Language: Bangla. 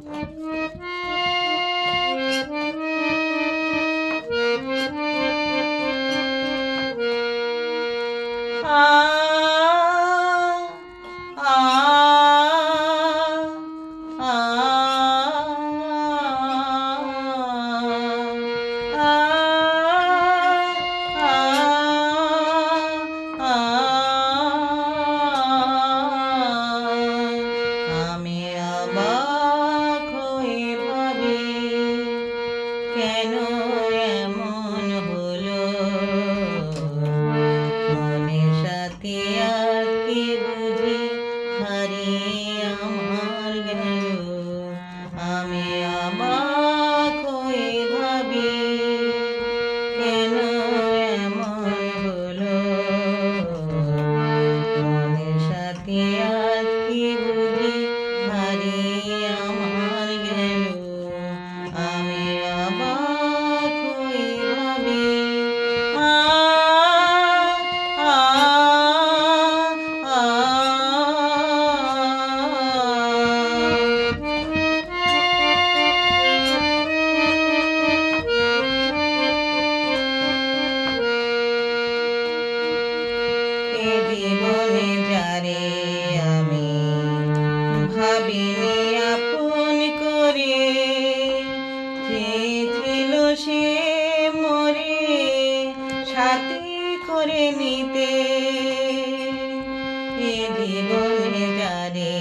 আমি অবাক হয়ে ভাবি কেন এমন হলো, মনের সাথে আর কে বুঝি হারিয়ে আমার গেল। আমি অবাক হয়ে ভাবি কেন এমন হলো, মনের সাথে আর কে বুঝি হারিয়ে আমার গেল। আমি অবাক হয়ে ভাবি জীবনে যারে আমি ভাবিনি আপন করে, চেয়েছিল সে মরে সাথে করে নিতে। এ জীবনে যারে